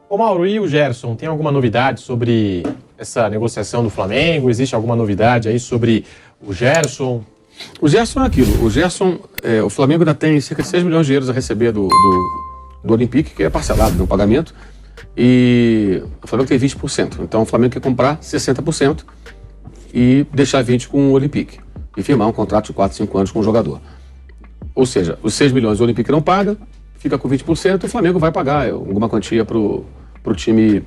Ô Mauro, e o Gerson, tem alguma novidade sobre essa negociação do Flamengo? Existe alguma novidade aí sobre o Gerson? O Gerson é aquilo. O Gerson, o Flamengo ainda tem cerca de 6 milhões de euros a receber do Olympique, que é parcelado no pagamento, e o Flamengo tem 20%. Então o Flamengo quer comprar 60% e deixar 20% com o Olympique e firmar um contrato de 4, 5 anos com o jogador. Ou seja, os 6 milhões o Olympique não paga, fica com 20%, o Flamengo vai pagar alguma quantia para o time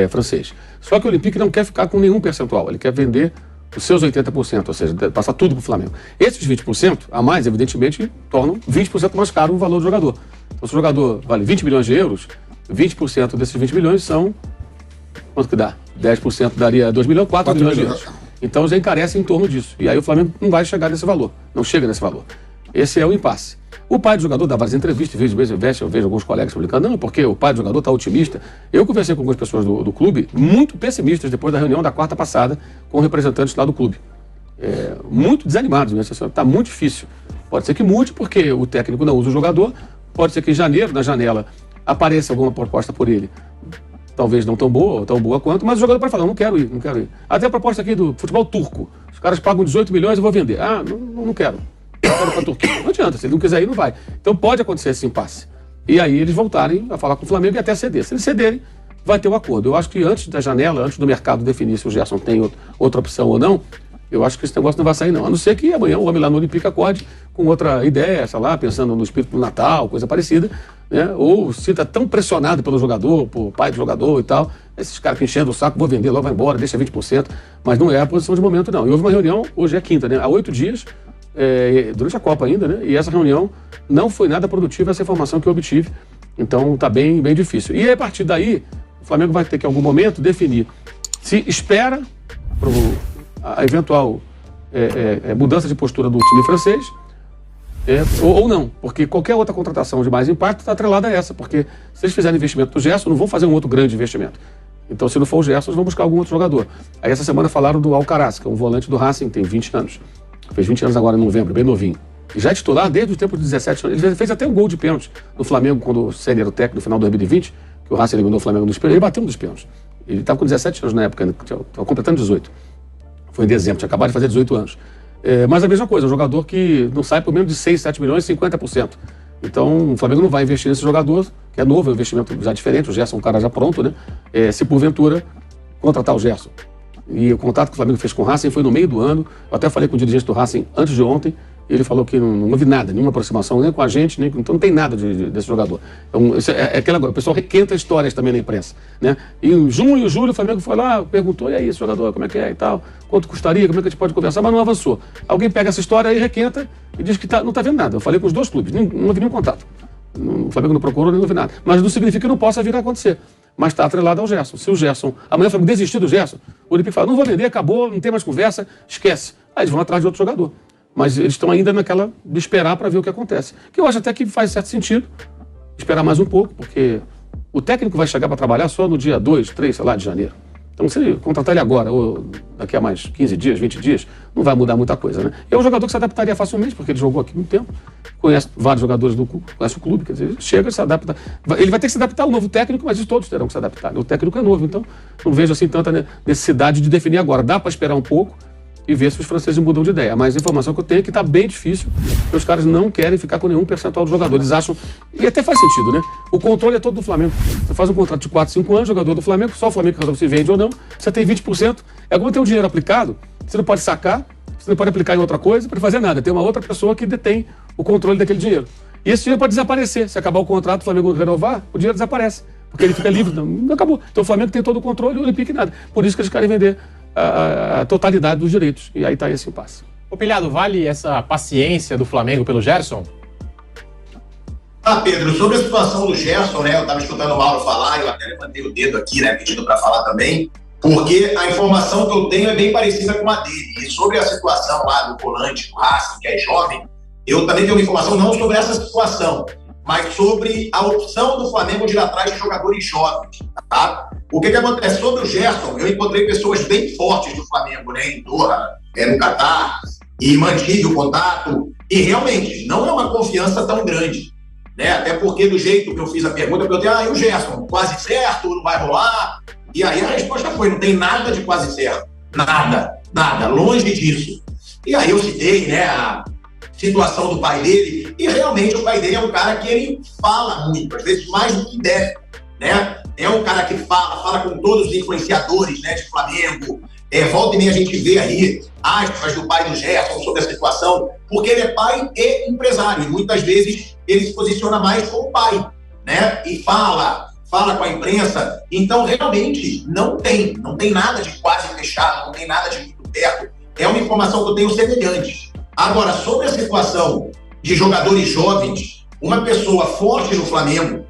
francês. Só que o Olympique não quer ficar com nenhum percentual, ele quer vender os seus 80%, ou seja, passar tudo para o Flamengo. Esses 20% a mais, evidentemente, tornam 20% mais caro o valor do jogador. Então, se o jogador vale 20 milhões de euros, 20% desses 20 milhões são... Quanto que dá? 10% daria 2 milhões, 4 milhões de euros. Então, já encarece em torno disso. E aí o Flamengo não vai chegar nesse valor. Não chega nesse valor. Esse é o impasse. O pai do jogador dá várias entrevistas, de vez em vez eu vejo alguns colegas publicando, não, porque o pai do jogador está otimista. Eu conversei com algumas pessoas do clube, muito pessimistas, depois da reunião da quarta passada, com representantes lá do clube. Muito desanimados, né? Está muito difícil. Pode ser que mude, porque o técnico não usa o jogador, pode ser que em janeiro, na janela, apareça alguma proposta por ele. Talvez não tão boa, ou tão boa quanto, mas o jogador pode falar, não quero ir. Até a proposta aqui do futebol turco. Os caras pagam 18 milhões, eu vou vender. Ah, não quero. Para Turquia. Não adianta, se ele não quiser ir, não vai. Então pode acontecer esse impasse. E aí eles voltarem a falar com o Flamengo e até ceder. Se eles cederem, vai ter um acordo. Eu acho que antes da janela, antes do mercado definir se o Gerson tem outra opção ou não, eu acho que esse negócio não vai sair, não. A não ser que amanhã o homem lá no Olympique acorde com outra ideia, sei lá, pensando no espírito do Natal, coisa parecida, né? Ou se está tão pressionado pelo jogador, por pai do jogador e tal, esses caras que enchendo o saco, vou vender, logo vai embora, deixa 20%, mas não é a posição de momento, não. E houve uma reunião, hoje é quinta, né? Há 8 dias, durante a Copa ainda, né? E essa reunião não foi nada produtiva, essa informação que eu obtive. Então tá bem difícil. E a partir daí, o Flamengo vai ter que em algum momento definir se espera a eventual mudança de postura do time francês ou não. Porque qualquer outra contratação de mais impacto está atrelada a essa. Porque se eles fizerem investimento do Gerson, não vão fazer um outro grande investimento. Então, se não for o Gerson, eles vão buscar algum outro jogador. Aí essa semana falaram do Alcaraz, que é um volante do Racing, tem 20 anos. Fez 20 anos agora em novembro, bem novinho. E já é titular desde o tempo de 17 anos. Ele fez até um gol de pênalti no Flamengo, quando o Ceni era o técnico no final de 2020, que o Racing eliminou o Flamengo nos pênaltis. Ele bateu um dos pênaltis. Ele estava com 17 anos na época, estava completando 18. Foi em dezembro, tinha acabado de fazer 18 anos. Mas a mesma coisa, um jogador que não sai por menos de 6, 7 milhões, 50%. Então, o Flamengo não vai investir nesse jogador, que é novo, é um investimento já diferente, o Gerson é um cara já pronto, né? Se porventura contratar o Gerson. E o contato que o Flamengo fez com o Racing foi no meio do ano. Eu até falei com o dirigente do Racing antes de ontem. E ele falou que não houve nada, nenhuma aproximação, nem com a gente, então não tem nada desse jogador. Então, o pessoal requenta histórias também na imprensa, né? E em junho e julho o Flamengo foi lá, perguntou, e aí, esse jogador, como é que é e tal? Quanto custaria? Como é que a gente pode conversar? Mas não avançou. Alguém pega essa história e requenta e diz que não está vendo nada. Eu falei com os dois clubes, não houve nenhum contato. O Flamengo não procurou, nem houve nada. Mas não significa que não possa vir a acontecer. Mas está atrelado ao Gerson. Se o Gerson, amanhã o Flamengo desistir do Gerson, o Olympique fala, não vou vender, acabou, não tem mais conversa, esquece. Aí eles vão atrás de outro jogador. Mas eles estão ainda naquela de esperar para ver o que acontece. Que eu acho até que faz certo sentido esperar mais um pouco, porque o técnico vai chegar para trabalhar só no dia 2, 3, sei lá, de janeiro. Então, se ele contratar ele agora, ou daqui a mais 15 dias, 20 dias, não vai mudar muita coisa, né? É um jogador que se adaptaria facilmente, porque ele jogou aqui muito tempo, conhece vários jogadores do clube, conhece o clube, quer dizer, ele chega e se adapta. Ele vai ter que se adaptar ao novo técnico, mas todos terão que se adaptar. O técnico é novo, então não vejo assim tanta necessidade de definir agora. Dá para esperar um pouco e ver se os franceses mudam de ideia. Mas a informação que eu tenho é que está bem difícil, porque os caras não querem ficar com nenhum percentual do jogador. Eles acham, e até faz sentido, né? O controle é todo do Flamengo. Você faz um contrato de 4, 5 anos, jogador do Flamengo, só o Flamengo resolve se vende ou não, você tem 20%. É como ter um dinheiro aplicado, você não pode sacar, você não pode aplicar em outra coisa para fazer nada. Tem uma outra pessoa que detém o controle daquele dinheiro. E esse dinheiro pode desaparecer. Se acabar o contrato, o Flamengo renovar, o dinheiro desaparece. Porque ele fica livre, não acabou. Então o Flamengo tem todo o controle e o Olympique nada. Por isso que eles querem vender a totalidade dos direitos. E aí está esse impasse. Ô Pilhado, vale essa paciência do Flamengo pelo Gerson? Pedro, sobre a situação do Gerson, né? Eu estava escutando o Mauro falar, eu até levantei o dedo aqui, né? Pedindo para falar também, porque a informação que eu tenho é bem parecida com a dele. E sobre a situação lá do volante, do Racing, que é jovem, eu também tenho uma informação não sobre essa situação, mas sobre a opção do Flamengo de ir atrás de jogadores jovens, tá? O que acontece? Sobre o Gerson, eu encontrei pessoas bem fortes do Flamengo, né? Em Doha, no Catar, e mantive o contato, e realmente não é uma confiança tão grande. né? Até porque do jeito que eu fiz a pergunta, eu perguntei, e o Gerson, quase certo, não vai rolar? E aí a resposta foi, não tem nada de quase certo. Nada, longe disso. E aí eu citei, né, a situação do pai dele, e realmente o pai dele é um cara que ele fala muito, às vezes mais do que deve, né? É um cara que fala com todos os influenciadores, né, de Flamengo. Volta e meia a gente vê aí aspas do pai do Gerson sobre a situação, porque ele é pai e empresário, e muitas vezes ele se posiciona mais como pai, né? E fala com a imprensa. Então, realmente, não tem nada de quase fechado, não tem nada de muito perto. É uma informação que eu tenho semelhante. Agora, sobre a situação de jogadores jovens, uma pessoa forte no Flamengo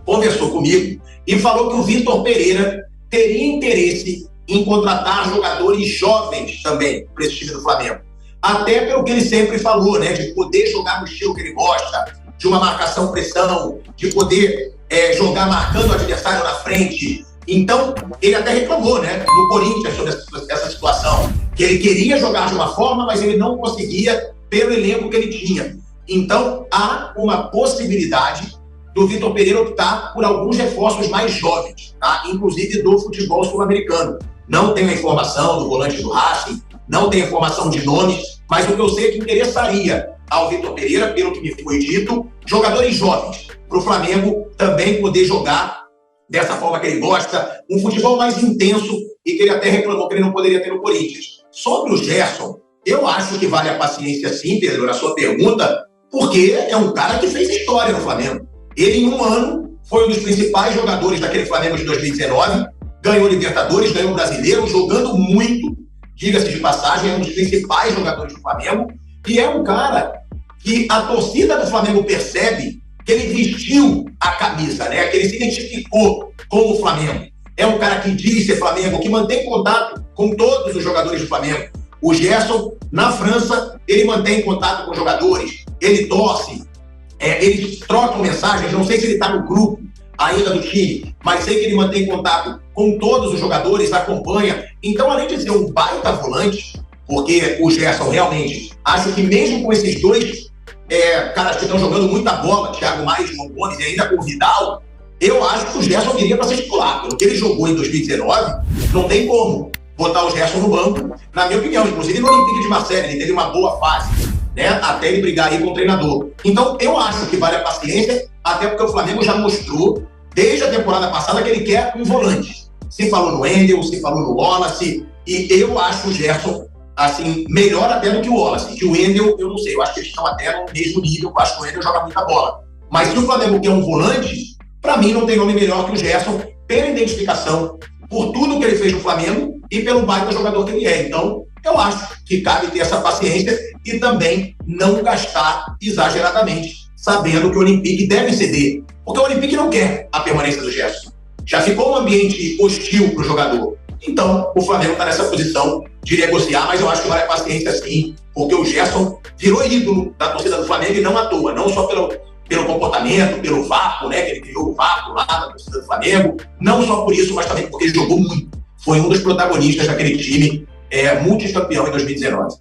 conversou comigo e falou que o Vitor Pereira teria interesse em contratar jogadores jovens também para esse time do Flamengo. Até pelo que ele sempre falou, né? De poder jogar no estilo que ele gosta, de uma marcação-pressão, de poder jogar marcando o adversário na frente. Então, ele até reclamou, né, do Corinthians sobre essa situação, que ele queria jogar de uma forma, mas ele não conseguia pelo elenco que ele tinha. Então, há uma possibilidade do Vitor Pereira optar por alguns reforços mais jovens, tá? Inclusive do futebol sul-americano. Não tenho a informação do volante do Racing, não tenho a informação de nomes, mas o que eu sei é que interessaria ao Vitor Pereira, pelo que me foi dito, jogadores jovens, para o Flamengo também poder jogar dessa forma que ele gosta, um futebol mais intenso, e que ele até reclamou que ele não poderia ter no Corinthians. Sobre o Gerson, eu acho que vale a paciência sim, Pedro, na sua pergunta, porque é um cara que fez história no Flamengo. Ele, em um ano, foi um dos principais jogadores daquele Flamengo de 2019, ganhou Libertadores, ganhou Brasileiro, jogando muito, diga-se de passagem, é um dos principais jogadores do Flamengo, e é um cara que a torcida do Flamengo percebe que ele vestiu a camisa, né? Que ele se identificou com o Flamengo. É um cara que diz ser Flamengo, que mantém contato com todos os jogadores do Flamengo. O Gerson, na França, ele mantém contato com os jogadores, ele torce, eles trocam mensagens, não sei se ele está no grupo ainda do time, mas sei que ele mantém contato com todos os jogadores, acompanha. Então, além de ser um baita volante, porque o Gerson realmente, acho que mesmo com esses dois caras que estão jogando muita bola, Thiago Maia e João Gomes, e ainda com o Vidal, eu acho que o Gerson viria para ser titular. Pelo que ele jogou em 2019, não tem como botar o Gerson no banco, na minha opinião. Inclusive no Olympique de Marseille, ele teve uma boa fase, né, até ele brigar aí com o treinador. Então, eu acho que vale a paciência, até porque o Flamengo já mostrou, desde a temporada passada, que ele quer um volante. Se falou no Wendel, se falou no Wallace, e eu acho o Gerson assim, melhor até do que o Wallace, que o Wendel, eu não sei, eu acho que eles estão até no mesmo nível, eu acho que o Wendel joga muita bola. Mas se o Flamengo quer um volante, para mim não tem nome melhor que o Gerson, pela identificação, por tudo que ele fez no Flamengo e pelo baita jogador que ele é. Então, eu acho que cabe ter essa paciência e também não gastar exageradamente, sabendo que o Olympique deve ceder, porque o Olympique não quer a permanência do Gerson. Já ficou um ambiente hostil para o jogador. Então, o Flamengo está nessa posição de negociar, mas eu acho que vale a paciência sim, porque o Gerson virou ídolo da torcida do Flamengo e não à toa, não só pelo comportamento, pelo vácuo, né, que ele criou o vácuo lá na torcida do Flamengo, não só por isso, mas também porque ele jogou muito. Foi um dos protagonistas daquele time multicampeão em 2019.